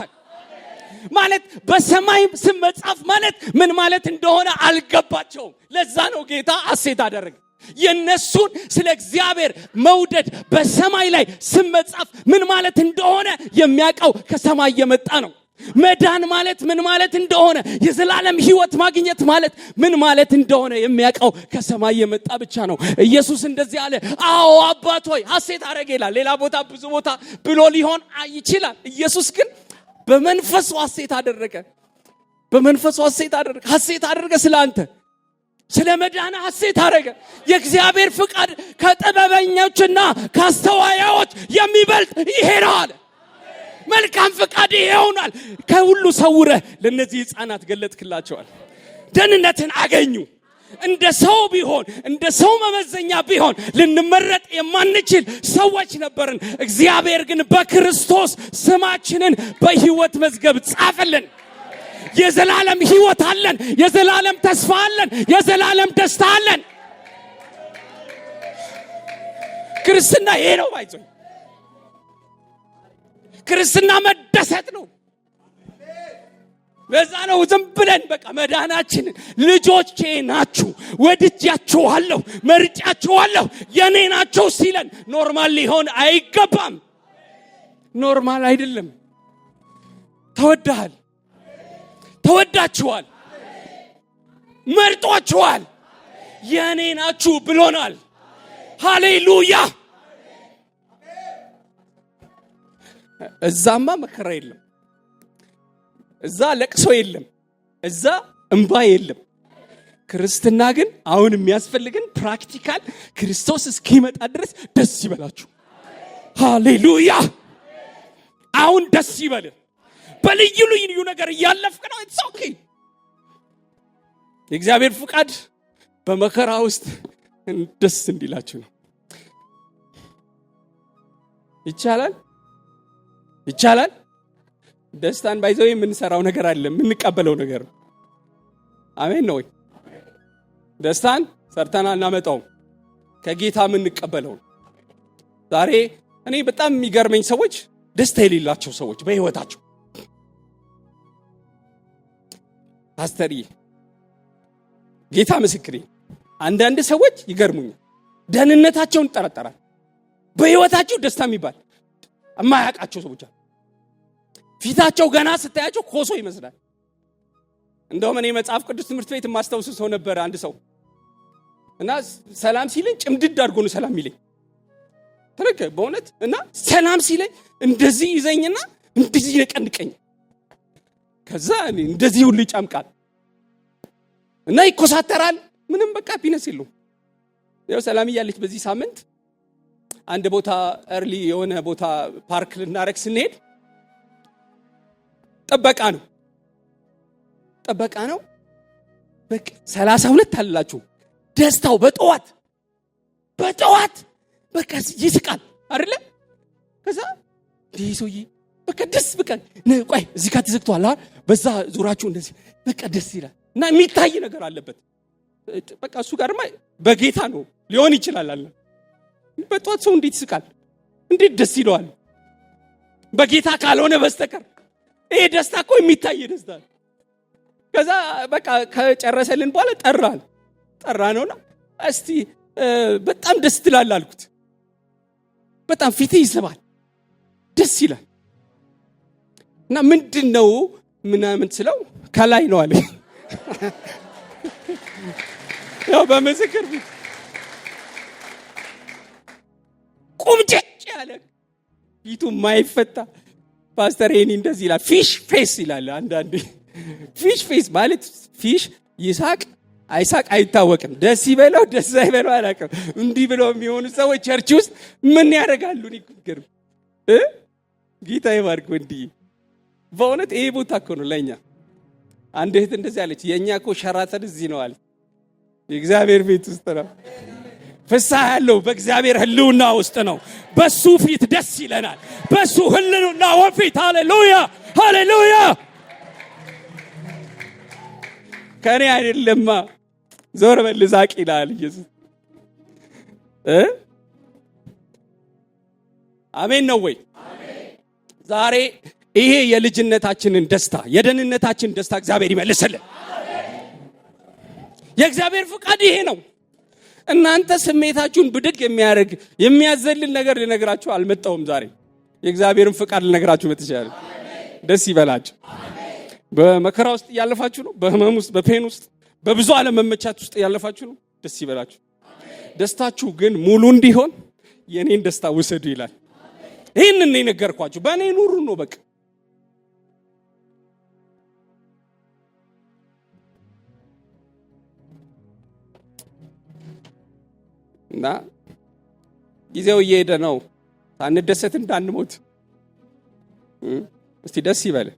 [SPEAKER 1] ማለት በሰማይ ስም መጻፍ ማለት ምን ማለት እንደሆነ አልገባቸውም። ለዛ ነው ጌታ ሐሴት አደረገ። የነሱን ስለ እግዚአብሔር መውደድ በሰማይ ላይ ስም መጻፍ ምን ማለት እንደሆነ የሚያውቀው ከሰማይ የመጣ ነው። መዳን ማለት ምን ማለት እንደሆነ፣ የዘላለም ሕይወት ማግኘት ማለት ምን ማለት እንደሆነ የሚያውቀው ከሰማይ የመጣ ብቻ ነው። ኢየሱስ እንደዚህ አለ፣ አዎ አባት ሆይ ሐሴት አደረገ ይላል። ሌላ ቦታ ብዙ ቦታ ብሎ ሊሆን ይችላል። ኢየሱስ ግን በመንፈሱ ሐሴት አደረገ። በመንፈሱ ሐሴት አደረገ። ሐሴት አደረገ ስለአንተ፣ ስለ መዳን ሐሴት አደረገ። የእግዚአብሔር ፍቃድ ከጥበበኞችና ከአስተዋዮች የሚበልጥ ይሄ ነው አለ። መልካም ፍቃድ ይሆናል። ከሁሉ ሰውረህ ለነዚህ ሕፃናት ገለጥክላቸዋል። ደህንነትን አገኙ። እንደ ሰው ቢሆን እንደ ሰው መመዘኛ ቢሆን ልንመረጥ የማንችል ሰዎች ነበርን። እግዚአብሔር ግን በክርስቶስ ስማችንን በሕይወት መዝገብ ጻፈልን። የዘላለም ሕይወት አለን። የዘላለም ተስፋ አለን። የዘላለም ደስታ አለን። ክርስትና ይሄ ነው። ባይዞኝ ክርስትና መደሰት ነው። በዛ ነው ዝም ብለን በቃ መዳናችንን ልጆቼ ናችሁ፣ ወድጃችኋለሁ፣ መርጫችኋለሁ፣ የኔ ናቸው ሲለን ኖርማል ሊሆን አይገባም። ኖርማል አይደለም። ተወደሃል፣ ተወዳችኋል፣ መርጧችኋል፣ የኔ ናችሁ ብሎናል። ሃሌሉያ። እዛማ መከራ የለም፣ እዛ ለቅሶ የለም፣ እዛ እንባ የለም። ክርስትና ግን አሁን የሚያስፈልገን ፕራክቲካል ክርስቶስ እስኪመጣ ድረስ ደስ ይበላችሁ። ሃሌሉያ። አሁን ደስ ይበል። በልዩ ልዩ ነገር እያለፍክ ነው። ኢትስ ኦኬ። የእግዚአብሔር ፍቃድ በመከራ ውስጥ ደስ እንዲላችሁ ነው። ይቻላል፣ ይቻላል። ደስታን ባይዘው የምንሰራው ነገር አይደለም፣ የምንቀበለው ነገር ነው። አሜን ነው ወይ? ደስታን ሰርተን አናመጣውም፣ ከጌታ የምንቀበለው። ዛሬ እኔ በጣም የሚገርመኝ ሰዎች ደስታ የሌላቸው ሰዎች በህይወታቸው ፓስተርዬ ጌታ ምስክሬ፣ አንዳንድ ሰዎች ይገርሙኛል። ደህንነታቸውን ይጠራጠራል። በህይወታቸው ደስታ የሚባል የማያውቃቸው ሰዎች አሉ። ፊታቸው ገና ስታያቸው ኮሶ ይመስላል። እንደውም እኔ መጽሐፍ ቅዱስ ትምህርት ቤት ማስተውስ ሰው ነበር አንድ ሰው እና ሰላም ሲለኝ ጭምድድ አድርጎ ነው ሰላም ይለኝ ተረከ በእውነት እና ሰላም ሲለኝ እንደዚህ ይዘኝና እንደዚህ ይነቀንቀኝ፣ ከዛ እንደዚህ ሁሉ ይጫምቃል እና ይኮሳተራል። ምንም በቃ ፒነስ የለውም። ያው ሰላም እያለች በዚህ ሳምንት አንድ ቦታ እርሊ የሆነ ቦታ ፓርክ ልናረግ ስንሄድ ጠበቃ ነው በቃ 32 አላችሁ። ደስታው በጠዋት በቃ ይስቃል አይደለ? ከዛ ሰውዬ በቃ ደስ በቃ ቆይ እዚህ ጋር ተዘግቷል በዛ ዙራችሁ እንደዚህ በቃ ደስ ይላል እና የሚታይ ነገር አለበት። በቃ እሱ ጋርማ በጌታ ነው ሊሆን ይችላል አለ። በጠዋት ሰው እንዴት ይስቃል? እንዴት ደስ ይለዋል? በጌታ ካልሆነ በስተቀር ይሄ ደስታ እኮ የሚታይ ደስታ። ከዛ በቃ ከጨረሰልን በኋላ ጠራነውና እስቲ በጣም ደስ ትላለህ አልኩት። በጣም ፊት ይስባል፣ ደስ ይላል እና ምንድነው ምናምን ስለው ከላይ ነው አለ። ያው በመዝክር ቁምጭጭ ያለ ፊቱ ማይፈታ ፓስተር ሄኒ እንደዚህ ይላል። ፊሽ ፌስ ይላል። አንዳንዴ ፊሽ ፌስ ማለት ፊሽ ይሳቅ አይሳቅ አይታወቅም። ደስ ይበለው ደስ አይበለው አላውቅም። እንዲህ ብለው የሚሆኑ ሰዎች ቸርች ውስጥ ምን ያደርጋሉ? ንግግር ጌታ ይባርክ። እንዲህ በእውነት ይሄ ቦታ እኮ ነው ለኛ። አንድ እህት እንደዚህ አለች፣ የኛ እኮ ሸራተን እዚህ ነው አለ። የእግዚአብሔር ቤት ውስጥ ነው። ፍስሐ ያለው በእግዚአብሔር ህልውና ውስጥ ነው። በሱ ፊት ደስ ይለናል። በሱ ህልውና ወፊት ሃሌሉያ ሃሌሉያ። ከኔ አይደለማ ዞር በል ሳቅ ይላል ኢየሱስ። አሜን ነው ወይ? ዛሬ ይሄ የልጅነታችንን ደስታ የደህንነታችንን ደስታ እግዚአብሔር ይመልስልን። የእግዚአብሔር ፍቃድ ይሄ ነው። እናንተ ስሜታችሁን ብድግ የሚያደርግ የሚያዘልል ነገር ልነግራችሁ አልመጣሁም። ዛሬ የእግዚአብሔርን ፍቃድ ልነግራችሁ መጥቻለሁ። ደስ ይበላችሁ። በመከራ ውስጥ ያለፋችሁ ነው። በህመም ውስጥ፣ በፔን ውስጥ፣ በብዙ አለመመቻት ውስጥ ያለፋችሁ ነው። ደስ ይበላችሁ። ደስታችሁ ግን ሙሉ እንዲሆን የኔን ደስታ ውሰዱ ይላል። ይህንን ነው የነገርኳችሁ። በእኔ ኑሩ ነው በቃ። እና ጊዜው እየሄደ ነው። ሳንደሰት እንዳንሞት እስቲ ደስ ይበል።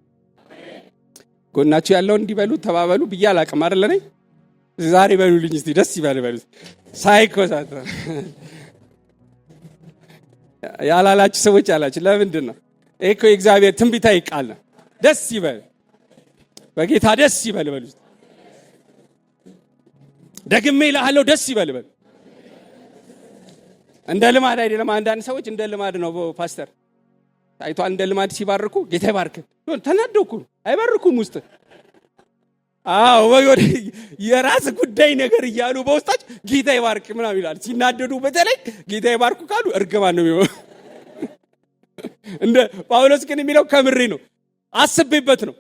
[SPEAKER 1] ጎናችሁ ያለው እንዲበሉ ተባበሉ ብዬ አላቅም አይደል? ነኝ ዛሬ በሉልኝ እስቲ ደስ ይበል በሉ። ሳይኮሳት ያላላችሁ ሰዎች አላችሁ። ለምንድን ነው? ይሄ እኮ የእግዚአብሔር ትንቢታዊ ቃል ነው። ደስ ይበል፣ በጌታ ደስ ይበል በሉ። ደግሜ እልሃለሁ ደስ ይበል በሉ። እንደ ልማድ አይደለም። አንዳንድ ሰዎች እንደ ልማድ ነው ፓስተር ታይቷል። እንደ ልማድ ሲባርኩ ጌታ ይባርክ ተናደኩ አይባርኩም ውስጥ የራስ ጉዳይ ነገር እያሉ በውስጣቸው ጌታ ይባርክ ምናምን ይላል። ሲናደዱ በተለይ ጌታ ይባርኩ ካሉ እርግማን ነው የሚሆነው። እንደ ጳውሎስ ግን የሚለው ከምሬ ነው፣ አስቤበት ነው፣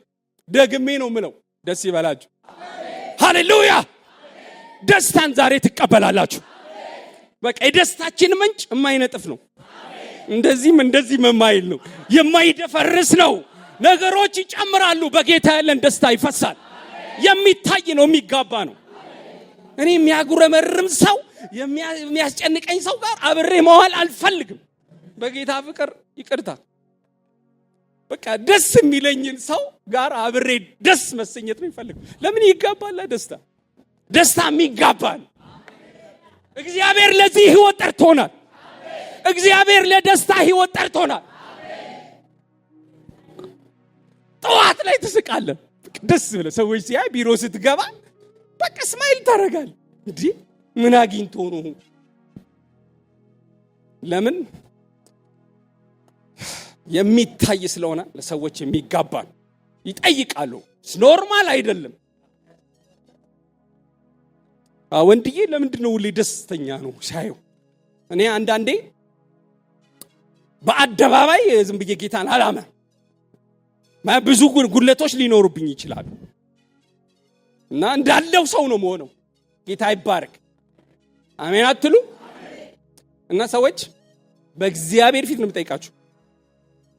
[SPEAKER 1] ደግሜ ነው ምለው። ደስ ይበላችሁ። ሃሌሉያ። ደስታን ዛሬ ትቀበላላችሁ። በቃ የደስታችን ምንጭ የማይነጥፍ ነው። እንደዚህም የማይል ነው፣ የማይደፈርስ ነው። ነገሮች ይጨምራሉ። በጌታ ያለን ደስታ ይፈሳል። የሚታይ ነው፣ የሚጋባ ነው። እኔ የሚያጉረመርም ሰው የሚያስጨንቀኝ ሰው ጋር አብሬ መዋል አልፈልግም። በጌታ ፍቅር ይቅርታ። በቃ ደስ የሚለኝን ሰው ጋር አብሬ ደስ መሰኘት ነው ይፈልግ። ለምን ይጋባል? ደስታ የሚጋባል። እግዚአብሔር ለዚህ ህይወት ጠርቶናል። እግዚአብሔር ለደስታ ህይወት ጠርቶናል። ጠዋት ላይ ትስቃለህ። ደስ ብለህ ሰዎች ሲያይ ቢሮ ስትገባ በቃ ስማይል ታደርጋለህ። እንዴ ምን አግኝቶ ነው? ለምን? የሚታይ ስለሆነ ለሰዎች የሚጋባ ይጠይቃሉ። ኖርማል አይደለም። ወንድዬ ለምንድን ነው ሁሌ ደስተኛ ነው ሳየው? እኔ አንዳንዴ በአደባባይ ዝም ብዬ ጌታን አላማ ብዙ ጉድለቶች ሊኖሩብኝ ይችላሉ እና እንዳለው ሰው ነው የምሆነው። ጌታ ይባረክ። አሜን አትሉ? እና ሰዎች በእግዚአብሔር ፊት ነው የምጠይቃችሁ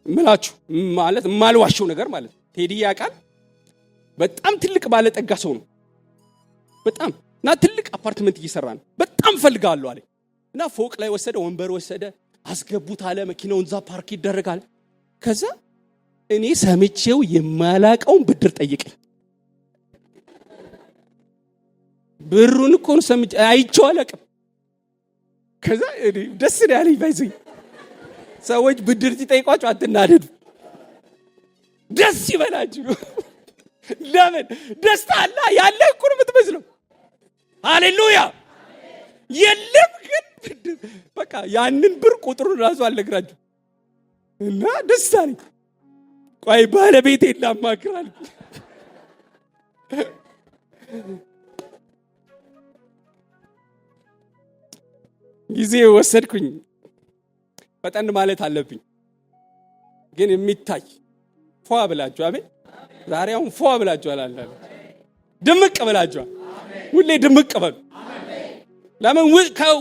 [SPEAKER 1] ምላችሁ ማለት የማልዋሸው ነገር ማለት ቴዲ ያውቃል። በጣም ትልቅ ባለጠጋ ሰው ነው። በጣም እና ትልቅ አፓርትመንት እየሰራ ነው። በጣም ፈልጋለሁ አለ እና ፎቅ ላይ ወሰደ፣ ወንበር ወሰደ፣ አስገቡት አለ። መኪናውን እዛ ፓርክ ይደረጋል። ከዛ እኔ ሰምቼው የማላቀውን ብድር ጠይቀኝ። ብሩን እኮ ነው ሰምቼ አይቼው አላቅም። ከዛ ደስ ያለኝ ባይዘኝ ሰዎች ብድር ሲጠይቋቸው አትናደዱ፣ ደስ ይበላችሁ። ለምን? ደስታ አለ ያለ እኮ ነው የምትመስለው። ሃሌሉያ። የለም ግን በቃ ያንን ብር ቁጥሩን ራሱ አልነግራችሁ እና ደስታ ነኝ። ቆይ ባለቤቴ ላማክራል። ጊዜ ወሰድኩኝ። ፈጠን ማለት አለብኝ። ግን የሚታይ ፏ ብላችሁ አሜን። ዛሬ አሁን ፏ ብላችሁ አላለ ድምቅ ብላችኋል። ሁሌ ድምቅ በሉ። ለምን?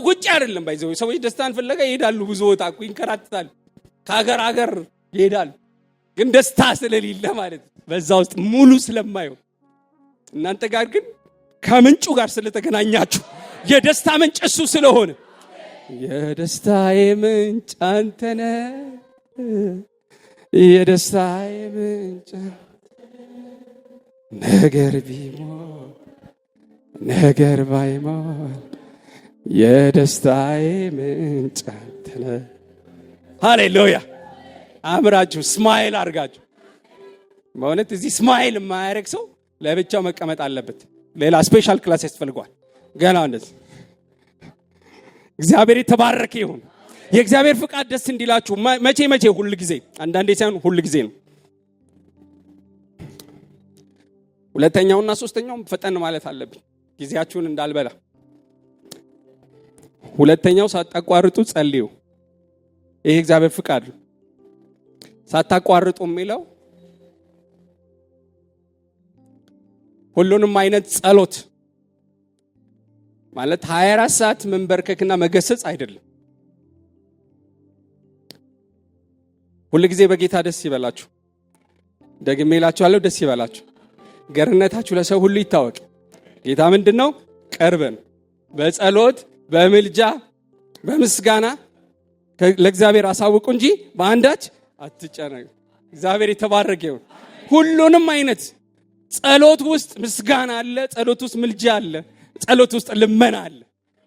[SPEAKER 1] ውጭ አይደለም ባይዘው ሰዎች ደስታን ፍለጋ ይሄዳሉ። ብዙ ቦታ እኮ ይንከራተታሉ፣ ከሀገር ሀገር ይሄዳሉ። ግን ደስታ ስለሌለ ማለት በዛ ውስጥ ሙሉ ስለማይሆን እናንተ ጋር ግን ከምንጩ ጋር ስለተገናኛችሁ የደስታ ምንጭ እሱ ስለሆነ የደስታዬ ምንጭ አንተ ነህ፣ የደስታዬ ምንጭ ነገር ቢሞት ነገር ባይሞት የደስታዬ ምንጭ አንተ ነህ። ሃሌሉያ። አምራችሁ ስማይል አድርጋችሁ። በእውነት እዚህ ስማይል የማያደርግ ሰው ለብቻው መቀመጥ አለበት። ሌላ ስፔሻል ክላስ ያስፈልገዋል። ገና እንደዚህ። እግዚአብሔር የተባረከ ይሁን። የእግዚአብሔር ፍቃድ ደስ እንዲላችሁ መቼ ሁሉ ጊዜ፣ አንዳንዴ ሳይሆን ሁሉ ጊዜ ነው። ሁለተኛውና ሶስተኛውም ፈጠን ማለት አለብኝ ጊዜያችሁን እንዳልበላ። ሁለተኛው ሳታቋርጡ ጸልዩ። ይሄ እግዚአብሔር ፍቃድ ነው። ሳታቋርጡ የሚለው ሁሉንም አይነት ጸሎት ማለት 24 ሰዓት መንበርከክና መገሰጽ አይደለም። ሁሉ ጊዜ በጌታ ደስ ይበላችሁ። ደግሜ እላችኋለሁ ደስ ይበላችሁ። ገርነታችሁ ለሰው ሁሉ ይታወቅ። ጌታ ምንድነው? ቅርብ ነው። በጸሎት በምልጃ በምስጋና ለእግዚአብሔር አሳውቁ እንጂ በአንዳች አትጨነቁ። እግዚአብሔር የተባረከ ይሁን። ሁሉንም አይነት ጸሎት ውስጥ ምስጋና አለ፣ ጸሎት ውስጥ ምልጃ አለ፣ ጸሎት ውስጥ ልመና አለ።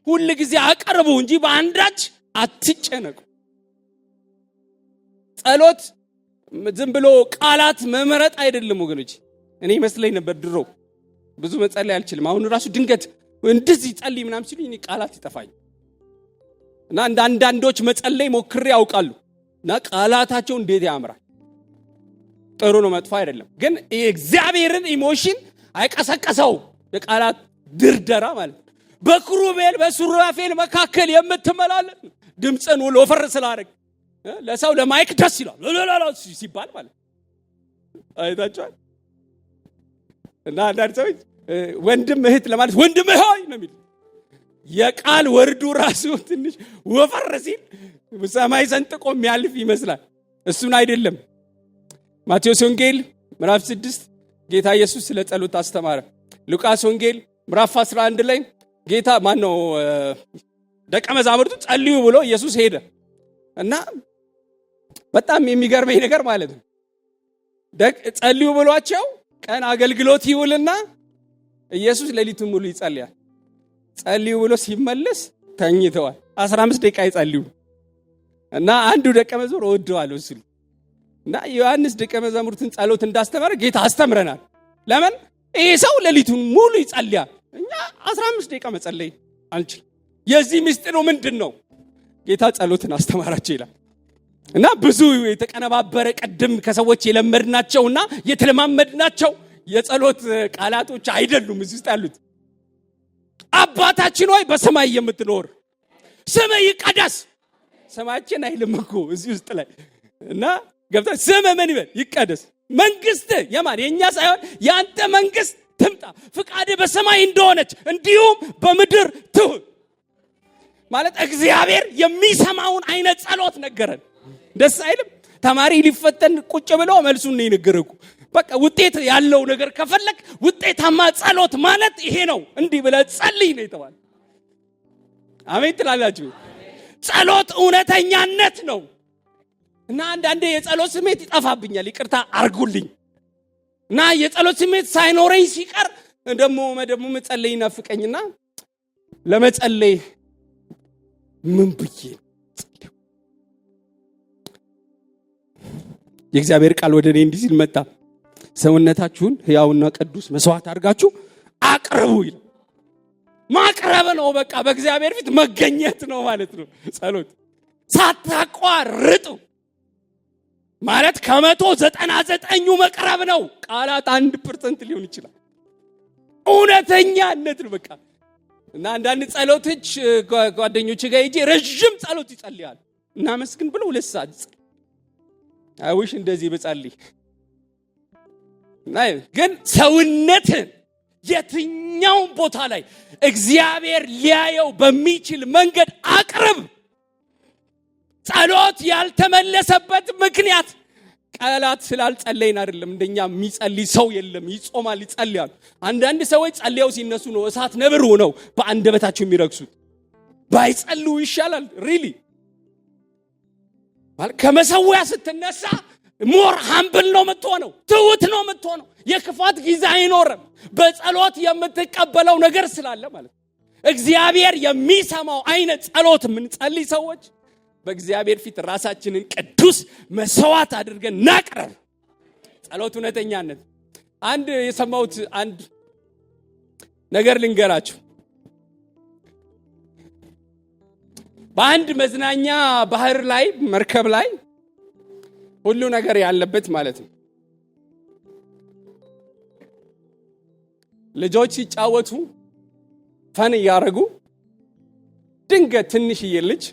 [SPEAKER 1] ሁሉ ጊዜ አቅርቡ እንጂ በአንዳች አትጨነቁ። ጸሎት ዝም ብሎ ቃላት መመረጥ አይደለም ወገኖች። እኔ ይመስለኝ ነበር ድሮ ብዙ መጸለይ አልችልም። አሁን ራሱ ድንገት እንደዚህ ጸልይ ምናምን ሲሉኝ እኔ ቃላት ይጠፋኝ እና አንዳንዶች መጸለይ ሞክሬ ያውቃሉ እና ቃላታቸው እንዴት ያምራል። ጥሩ ነው መጥፎ አይደለም፣ ግን እግዚአብሔርን ኢሞሽን አይቀሰቀሰው የቃላት ድርደራ ማለት ነው። በክሩቤል በሱራፌል መካከል የምትመላለስ ድምፅን ወፈር ስላደረግ ለሰው ለማይክ ደስ ይላል ሲባል ማለት አይታችኋል። እና አንዳንድ ሰዎች ወንድም እህት ለማለት ወንድም ሆይ ነው የሚል የቃል ወርዱ ራሱ ትንሽ ወፈር ሲል ሰማይ ሰንጥቆ የሚያልፍ ይመስላል። እሱን አይደለም። ማቴዎስ ወንጌል ምዕራፍ 6 ጌታ ኢየሱስ ስለ ጸሎት አስተማረ። ሉቃስ ወንጌል ምዕራፍ 11 ላይ ጌታ ማነው ደቀ መዛሙርቱ ጸልዩ ብሎ ኢየሱስ ሄደ እና በጣም የሚገርመኝ ነገር ማለት ነው ጸልዩ ብሏቸው ቀን አገልግሎት ይውልና ኢየሱስ ሌሊቱን ሙሉ ይጸልያል። ጸልዩ ብሎ ሲመለስ ተኝተዋል። 15 ደቂቃ ይጸልዩ እና አንዱ ደቀ መዝሙር ወደዋል እሱ እና ዮሐንስ ደቀ መዛሙርትን ጸሎት እንዳስተማረ ጌታ አስተምረናል። ለምን ይሄ ሰው ሌሊቱን ሙሉ ይጸልያል፣ እኛ 15 ደቂቃ መጸለይ አንችል? የዚህ ምስጢሩ ምንድነው? ጌታ ጸሎትን አስተማራቸው ይላል እና ብዙ የተቀነባበረ ቀደም ከሰዎች የለመድናቸውና የተለማመድናቸው የጸሎት ቃላቶች አይደሉም እዚህ ውስጥ ያሉት። አባታችን ሆይ በሰማይ የምትኖር ስምህ ይቀደስ። ስማችን አይልም እኮ እዚህ ውስጥ ላይ እና ገብታ ስምህ ምን ይበል? ይቀደስ። መንግስት የማን? የኛ ሳይሆን ያንተ መንግስት ትምጣ፣ ፍቃድህ በሰማይ እንደሆነች እንዲሁም በምድር ትሁን። ማለት እግዚአብሔር የሚሰማውን አይነት ጸሎት ነገረን። ደስ አይልም? ተማሪ ሊፈተን ቁጭ ብሎ መልሱን ነው የነገረኩ። በቃ ውጤት ያለው ነገር ከፈለክ ውጤታማ ጸሎት ማለት ይሄ ነው፣ እንዲህ ብለህ ጸልይ ነው የተባለ። አሜን ትላላችሁ? ጸሎት እውነተኛነት ነው። እና አንዳንዴ የጸሎት ስሜት ይጠፋብኛል፣ ይቅርታ አርጉልኝ። እና የጸሎት ስሜት ሳይኖረኝ ሲቀር ደግሞ መጸለይ ይናፍቀኝና ለመጸለይ ምን ብዬ ጸልዩ? የእግዚአብሔር ቃል ወደ እኔ እንዲህ ሲል መጣ፣ ሰውነታችሁን ሕያውና ቅዱስ መስዋዕት አድርጋችሁ አቅርቡ ይላል። ማቅረብ ነው በቃ በእግዚአብሔር ፊት መገኘት ነው ማለት ነው። ጸሎት ሳታቋርጡ ማለት 199 መቅረብ ነው። ቃላት 1% ሊሆን ይችላል። እውነተኛነት ነው በቃ። እና አንዳንድ ጸሎቶች ጓደኞች ጋር ሄጄ ረጅም ጸሎት ይጸልያል እና መስግን ብለው 2 ሰዓት ይጸልይ። አይውሽ እንደዚህ በጸልይ ናይ ግን ሰውነትን የትኛው ቦታ ላይ እግዚአብሔር ሊያየው በሚችል መንገድ አቅርብ። ጸሎት ያልተመለሰበት ምክንያት ቃላት ስላልጸለይን አይደለም። እንደኛ የሚጸልይ ሰው የለም። ይጾማል፣ ይጸልያል። አንዳንድ ሰዎች ጸልየው ሲነሱ ነው እሳት ነብር ሆነው በአንደበታቸው የሚረክሱት። ባይጸልዩ ይሻላል። ሪሊ ማለት ከመሰዊያ ስትነሳ ሞር ሃምብል ነው የምትሆነው፣ ትሁት ነው የምትሆነው። የክፋት ጊዜ አይኖርም። በጸሎት የምትቀበለው ነገር ስላለ ማለት እግዚአብሔር የሚሰማው አይነት ጸሎት የምንጸልይ ሰዎች በእግዚአብሔር ፊት ራሳችንን ቅዱስ መስዋዕት አድርገን እናቅርብ። ጸሎት እውነተኛነት። አንድ የሰማሁት አንድ ነገር ልንገራችሁ። በአንድ መዝናኛ ባህር ላይ መርከብ ላይ ሁሉ ነገር ያለበት ማለት ነው። ልጆች ሲጫወቱ ፈን እያደረጉ ድንገት ትንሽዬ ልጅ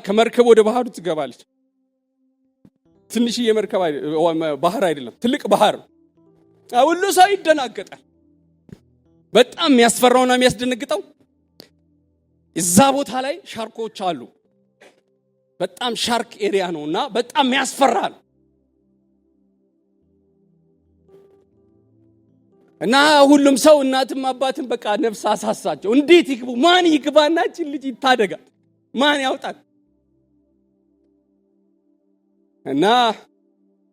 [SPEAKER 1] ከመርከብ ወደ ባህሩ ትገባለች። ትንሽዬ መርከብ ባህር አይደለም፣ ትልቅ ባህር። ሁሉ ሰው ይደናገጣል። በጣም የሚያስፈራውና የሚያስደነግጠው እዛ ቦታ ላይ ሻርኮች አሉ። በጣም ሻርክ ኤሪያ ነውና በጣም ያስፈራል። እና ሁሉም ሰው እናትም አባትም በቃ ነፍስ አሳሳቸው። እንዴት ይግቡ? ማን ይግባና እቺን ልጅ ይታደጋል? ማን ያውጣል? እና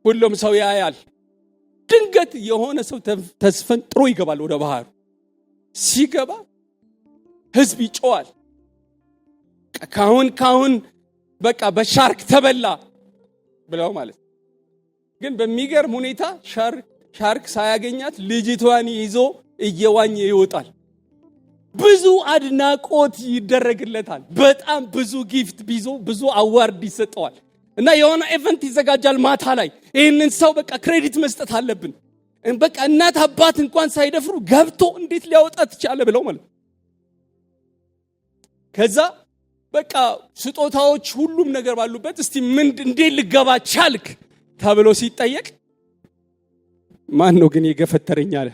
[SPEAKER 1] ሁሉም ሰው ያያል። ድንገት የሆነ ሰው ተስፈንጥሮ ይገባል ወደ ባህሩ። ሲገባ ህዝብ ይጮዋል። ካሁን በቃ በሻርክ ተበላ ብለው ማለት። ግን በሚገርም ሁኔታ ሻርክ ሳያገኛት ልጅቷን ይዞ እየዋኘ ይወጣል። ብዙ አድናቆት ይደረግለታል። በጣም ብዙ ጊፍት ብዙ አዋርድ ይሰጠዋል። እና የሆነ ኢቨንት ይዘጋጃል ማታ ላይ። ይህንን ሰው በቃ ክሬዲት መስጠት አለብን። በቃ እናት አባት እንኳን ሳይደፍሩ ገብቶ እንዴት ሊያወጣት ይቻለ ብለው ማለት። ከዛ በቃ ስጦታዎች ሁሉም ነገር ባሉበት እስቲ እንዴት ልገባ ቻልክ ተብሎ ሲጠየቅ ማን ነው ግን የገፈተረኝ አለ።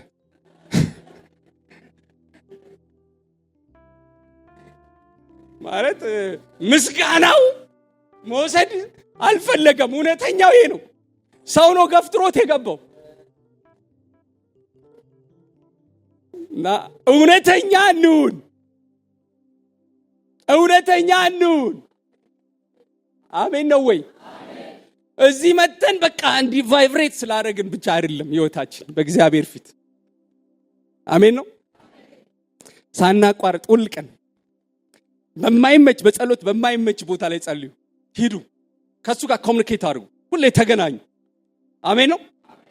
[SPEAKER 1] ማለት ምስጋናው መውሰድ አልፈለገም። እውነተኛው ይሄ ነው። ሰው ነው ገፍትሮት የገባው። እና እውነተኛ እንሁን። አሜን ነው ወይ? እዚህ መተን በቃ እንዲ ቫይብሬት ስላደረግን ብቻ አይደለም ህይወታችን በእግዚአብሔር ፊት። አሜን ነው። ሳናቋርጥ ሁል ቀን በጸሎት በማይመች ቦታ ላይ ጸልዩ። ሂዱ፣ ከሱ ጋር ኮሙኒኬት አድርጉ፣ ሁሌ ተገናኙ። አሜን ነው።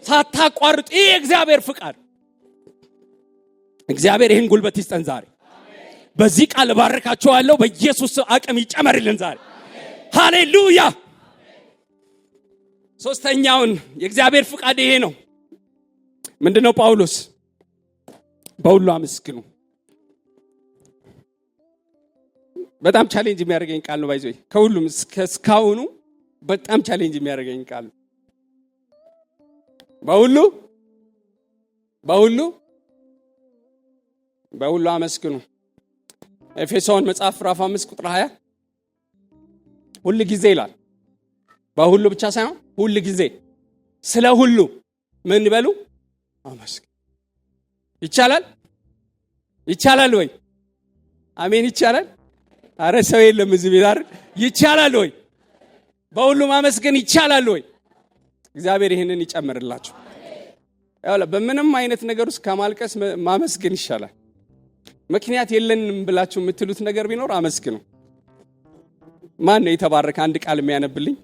[SPEAKER 1] ሳታቋርጡ። ይሄ እግዚአብሔር ፍቃድ። እግዚአብሔር ይህን ጉልበት ይስጠን ዛሬ። በዚህ ቃል ባርካችኋለሁ። በኢየሱስ አቅም ይጨመርልን ዛሬ። ሃሌሉያ። ሶስተኛውን የእግዚአብሔር ፍቃድ ይሄ ነው። ምንድነው? ጳውሎስ በሁሉ አመስግኑ። በጣም ቻሌንጅ የሚያደርገኝ ቃል ነው። ባይዘይ ከሁሉም እስካሁኑ በጣም ቻሌንጅ የሚያደርገኝ ቃል ነው። በሁሉ አመስግኑ። ኤፌሶን መጽሐፍ ምዕራፍ 5 ቁጥር 20 ሁሉ ጊዜ ይላል። በሁሉ ብቻ ሳይሆን ሁሉ ጊዜ ስለ ሁሉ ምን በሉ? አመስግኑ። ይቻላል ወይ? አሜን። ይቻላል። አረ ሰው የለም እዚህ ቤት አይደል? ይቻላል ወይ? በሁሉ ማመስገን ይቻላል ወይ? እግዚአብሔር ይሄንን ይጨምርላችሁ። ያው በምንም አይነት ነገር ውስጥ ከማልቀስ ማመስገን ይሻላል። ምክንያት የለንም ብላችሁ የምትሉት ነገር ቢኖር አመስግኑ። ማን ነው የተባረከ? አንድ ቃል የሚያነብልኝ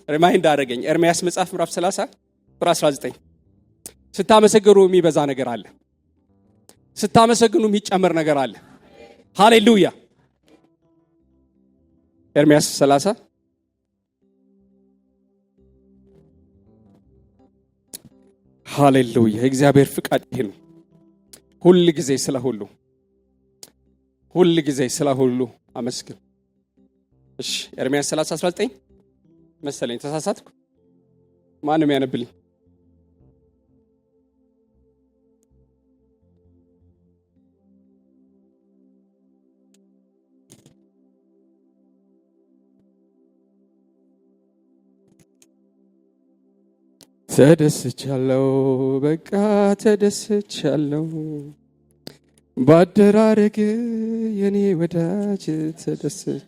[SPEAKER 1] ሪማይንድ አደረገኝ። ኤርምያስ መጽሐፍ ምዕራፍ 30 ቁጥር 19 ስታመሰግኑ የሚበዛ ነገር አለ። ስታመሰግኑ የሚጨምር ነገር አለ። ሃሌሉያ። ኤርምያስ 30 ሃሌሉያ። የእግዚአብሔር ፍቃድ ይሄ ነው። ሁሉ ጊዜ ስለ ሁሉ አመስግኑ። እሺ ኤርምያስ 30:19 መሰለኝ፣ ተሳሳትኩ። ማንም ያነብልኝ? ተደስቻለሁ፣ በቃ ተደስቻለሁ፣ ባደራረግ የኔ ወዳጅ ተደስች።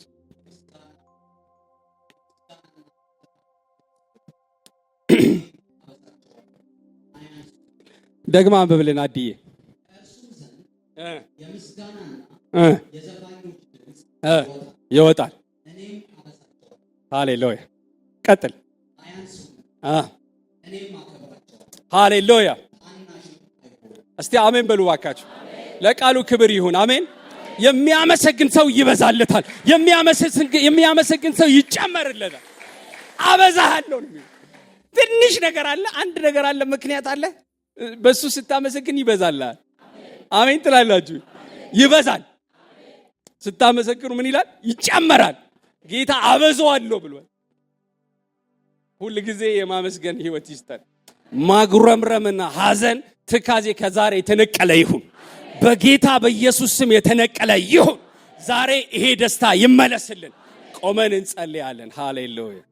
[SPEAKER 1] ደግማ አንብብልን አድዬ። ይወጣል። ሃሌሉያ። ቀጥል። ሃሌሉያ። እስቲ አሜን በሉ ባካችሁ። ለቃሉ ክብር ይሁን። አሜን። የሚያመሰግን ሰው ይበዛለታል። የሚያመሰግን ሰው ይጨመርለታል። አበዛሃለሁ ነው። ትንሽ ነገር አለ፣ አንድ ነገር አለ፣ ምክንያት አለ። በሱ ስታመሰግን ይበዛልሃል። አሜን ትላላችሁ? ይበዛል። ስታመሰግኑ ምን ይላል? ይጨመራል። ጌታ አበዛዋለሁ ብሏል። ሁሉ ጊዜ የማመስገን ህይወት ይስጠን። ማጉረምረምና ሐዘን፣ ትካዜ ከዛሬ የተነቀለ ይሁን። በጌታ በኢየሱስ ስም የተነቀለ ይሁን። ዛሬ ይሄ ደስታ ይመለስልን። ቆመን እንጸልያለን። ሃሌሉያ።